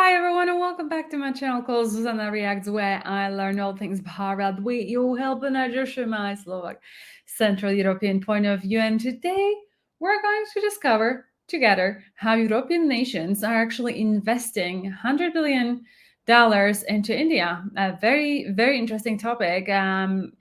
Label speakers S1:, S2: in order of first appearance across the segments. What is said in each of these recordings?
S1: Hi everyone and welcome back to my channel called zuzanareacts, where I learn all things Bharat with your help, and I just share my Slovak Central European point of view. And today we're going to discover together how European nations are actually investing $100 billion into India. A very, very interesting topic, and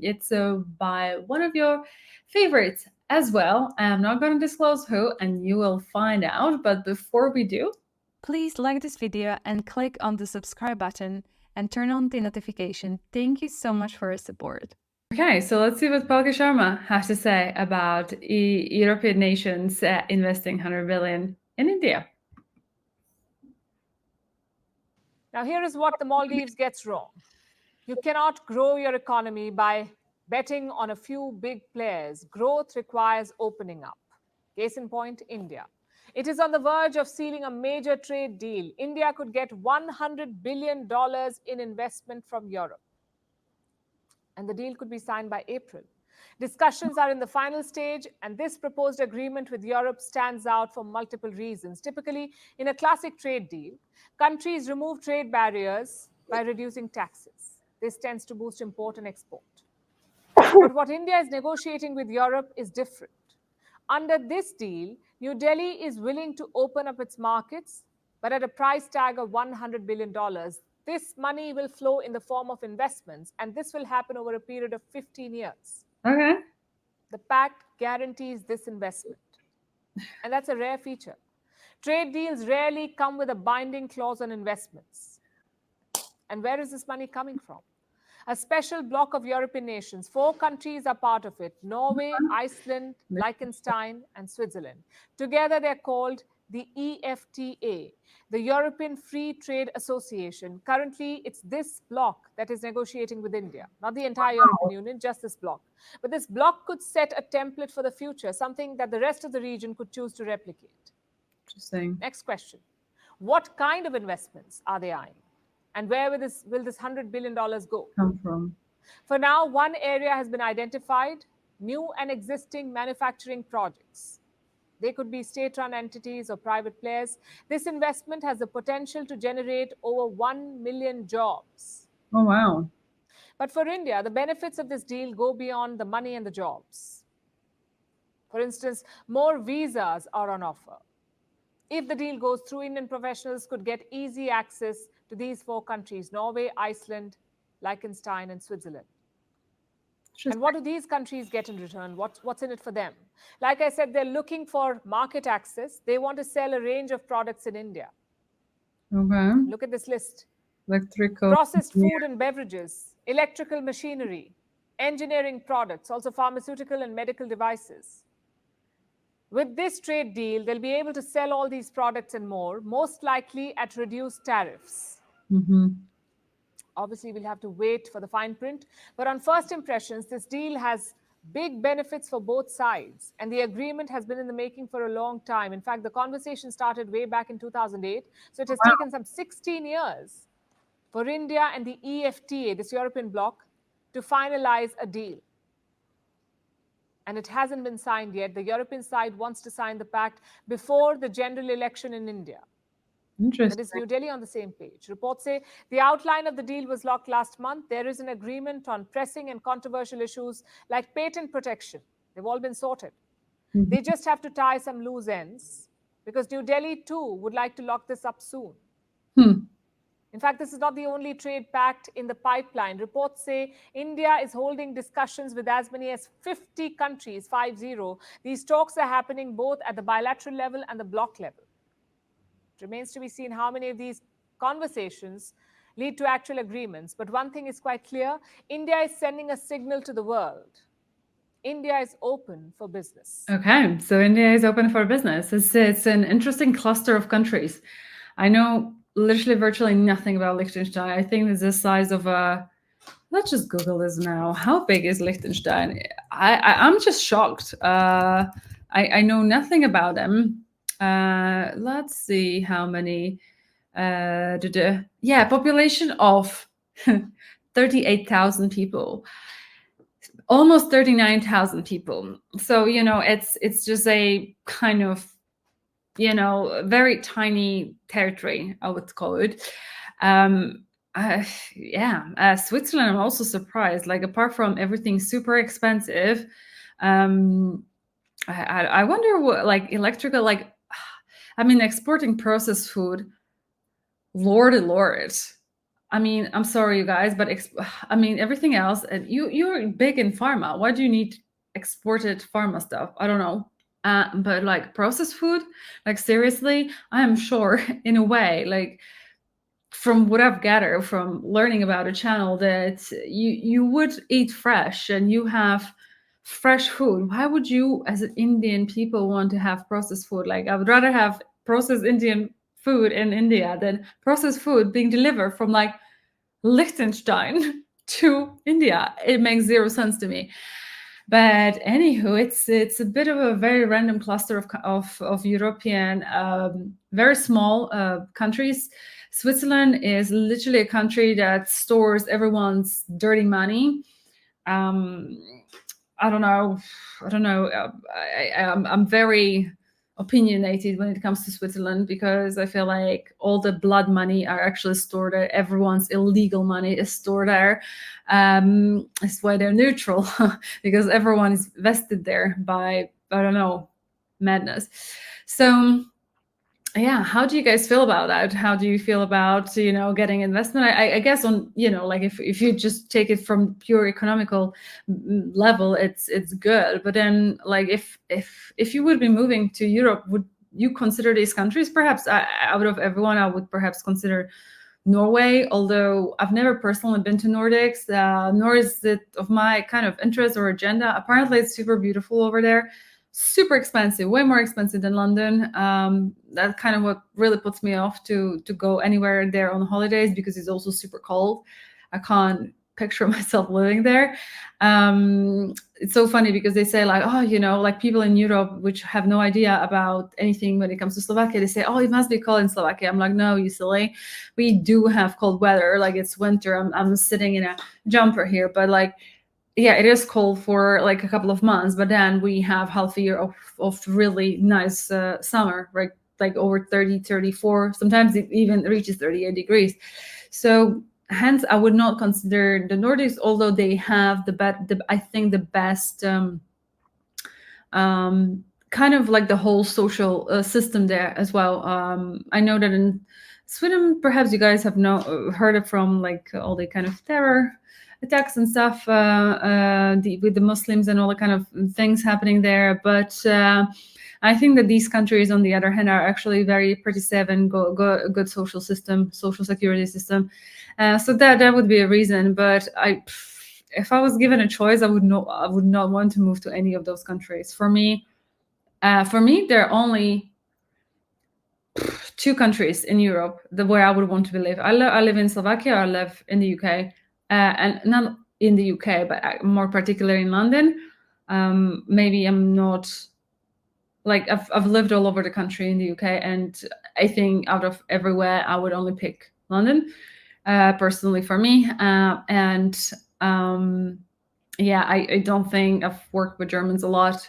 S1: it's by one of your favorites as well. I'm not going to disclose who, and you will find out. But before we do,
S2: please like this video and click on the subscribe button and turn on the notification. Thank you so much for your support.
S1: Okay, so let's see what Palki Sharma has to say about European nations investing 100 billion in India.
S3: Now, here is what the Maldives gets wrong. You cannot grow your economy by betting on a few big players. Growth requires opening up. Case in point, India. It is on the verge of sealing a major trade deal. India could get $100 billion in investment from Europe. And the deal could be signed by April. Discussions are in the final stage, and this proposed agreement with Europe stands out for multiple reasons. Typically, in a classic trade deal, countries remove trade barriers by reducing taxes. This tends to boost import and export. But what India is negotiating with Europe is different. Under this deal, New Delhi is willing to open up its markets, but at a price tag of $100 billion. This money will flow in the form of investments, and this will happen over a period of 15 years.
S1: Okay.
S3: The pact guarantees this investment, and that's a rare feature. Trade deals rarely come with a binding clause on investments. And where is this money coming from? A special bloc of European nations. 4 countries are part of it: Norway, Iceland, Liechtenstein, and Switzerland. Together, they're called the EFTA, the European Free Trade Association. Currently, it's this bloc that is negotiating with India, not the entire European Union, just this bloc. But this bloc could set a template for the future, something that the rest of the region could choose to replicate.
S1: Interesting.
S3: Next question. What kind of investments are they eyeing? And where will this $100 billion go?
S1: Come from?
S3: For now, one area has been identified: new and existing manufacturing projects. They could be state-run entities or private players. This investment has the potential to generate over 1 million jobs.
S1: Oh, wow.
S3: But for India, the benefits of this deal go beyond the money and the jobs. For instance, more visas are on offer. If the deal goes through, Indian professionals could get easy access to these 4 countries: Norway, Iceland, Liechtenstein, and Switzerland. And what do these countries get in return? What's in it for them? Like I said, they're looking for market access. They want to sell a range of products in India.
S1: Okay.
S3: Look at this list.
S1: Electrical.
S3: Processed food and beverages, electrical machinery, engineering products, also pharmaceutical and medical devices. With this trade deal, they'll be able to sell all these products and more, most likely at reduced tariffs. Obviously, we'll have to wait for the fine print. But on first impressions, this deal has big benefits for both sides. And the agreement has been in the making for a long time. In fact, the conversation started way back in 2008. So it has taken some 16 years for India and the EFTA, this European bloc, to finalize a deal. And it hasn't been signed yet. The European side wants to sign the pact before the general election in India.
S1: Interesting.
S3: That is New Delhi on the same page. Reports say the outline of the deal was locked last month. There is an agreement on pressing and controversial issues like patent protection. They've all been sorted. They just have to tie some loose ends, because New Delhi too would like to lock this up soon. In fact, this is not the only trade pact in the pipeline. Reports say India is holding discussions with as many as 50 countries, 50. These talks are happening both at the bilateral level and the bloc level. It remains to be seen how many of these conversations lead to actual agreements. But one thing is quite clear: India is sending a signal to the world. India is open for business.
S1: Okay, so India is open for business. It's an interesting cluster of countries. I know literally virtually nothing about Liechtenstein. I think it's the size of a... Let's just Google this now. How big is Liechtenstein? I'm just shocked. I know nothing about them. Let's see how many. Yeah, population of 38,000 people. Almost 39,000 people. So, you know, it's just a kind of very tiny territory, I would call it. Switzerland, I'm also surprised. Like, apart from everything super expensive, I wonder what, like, electrical, like, I mean, exporting processed food, Lord. I mean, I'm sorry, you guys, but I mean, everything else, and you're big in pharma. Why do you need exported pharma stuff? I don't know. But like processed food, like seriously, I am sure in a way, like from what I've gathered from learning about a channel, that you would eat fresh and you have fresh food. Why would you, as an Indian people, want to have processed food? Like, I would rather have processed Indian food in India than processed food being delivered from like Liechtenstein to India. It makes zero sense to me. But anywho, it's a bit of a very random cluster of European, very small countries. Switzerland is literally a country that stores everyone's dirty money. I don't know. I'm very opinionated when it comes to Switzerland, because I feel like all the blood money are actually stored there. Everyone's illegal money is stored there. That's why they're neutral, because everyone is vested there by, I don't know, madness. So yeah, how do you guys feel about that? How do you feel about getting investment? I guess on like if you just take it from pure economical level, it's good. But then like if you would be moving to Europe, would you consider these countries? Perhaps out of everyone, I would perhaps consider Norway, although I've never personally been to Nordics, nor is it of my kind of interest or agenda. Apparently, it's super beautiful over there. Super expensive, way more expensive than London. That's kind of what really puts me off to go anywhere there on holidays, because it's also super cold. I can't picture myself living there. It's so funny because they say like, oh, like people in Europe which have no idea about anything when it comes to Slovakia, they say, oh, it must be cold in Slovakia. I'm like, no, you silly. We do have cold weather. Like, it's winter. I'm sitting in a jumper here, but like, yeah, it is cold for like a couple of months, but then we have half a year of really nice summer, right? Like over 30, 34, sometimes it even reaches 38 degrees. So hence, I would not consider the Nordics, although they have I think the best kind of like the whole social system there as well. I know that in Sweden, perhaps you guys have heard it from like all the kind of terror attacks and stuff with the Muslims and all the kind of things happening there. But I think that these countries, on the other hand, are actually very pretty safe and good social security system. So that would be a reason. But if I was given a choice, I would not want to move to any of those countries. For me, there are only two countries in Europe where I would want to live. I live in Slovakia. I live in the UK. And not in the UK, but more particularly in London. Maybe I'm not like I've lived all over the country in the UK, and I think out of everywhere, I would only pick London, personally for me. And yeah, I don't think I've worked with Germans a lot.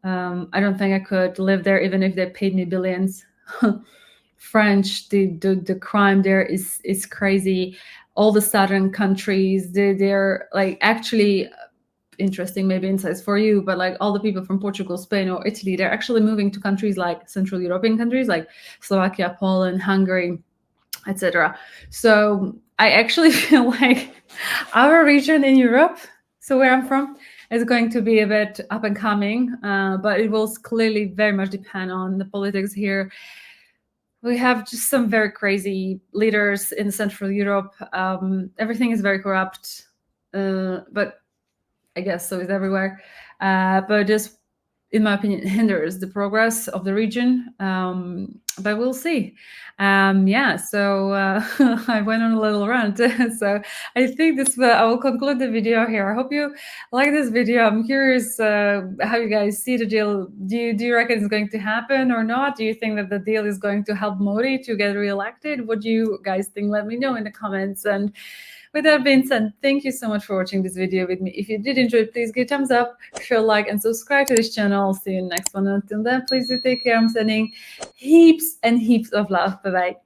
S1: I don't think I could live there even if they paid me billions. French, the crime there is crazy. All the southern countries, they're like actually interesting, maybe insights for you, but like all the people from Portugal, Spain, or Italy, they're actually moving to countries like Central European countries like Slovakia, Poland, Hungary, etc. So I actually feel like our region in Europe, so where I'm from, is going to be a bit up and coming, but it will clearly very much depend on the politics here. We have just some very crazy leaders in Central Europe. Everything is very corrupt, but I guess so is everywhere. But just, in my opinion, hinders the progress of the region. But we'll see. Yeah, so I went on a little rant. So I think I will conclude the video here. I hope you like this video. I'm curious how you guys see the deal. Do you reckon it's going to happen or not? Do you think that the deal is going to help Modi to get reelected? What do you guys think? Let me know in the comments. And With that being said, thank you so much for watching this video with me. If you did enjoy it, please give a thumbs up, share, like, and subscribe to this channel. I'll see you in the next one. Until then, please do take care. I'm sending heaps and heaps of love. Bye-bye.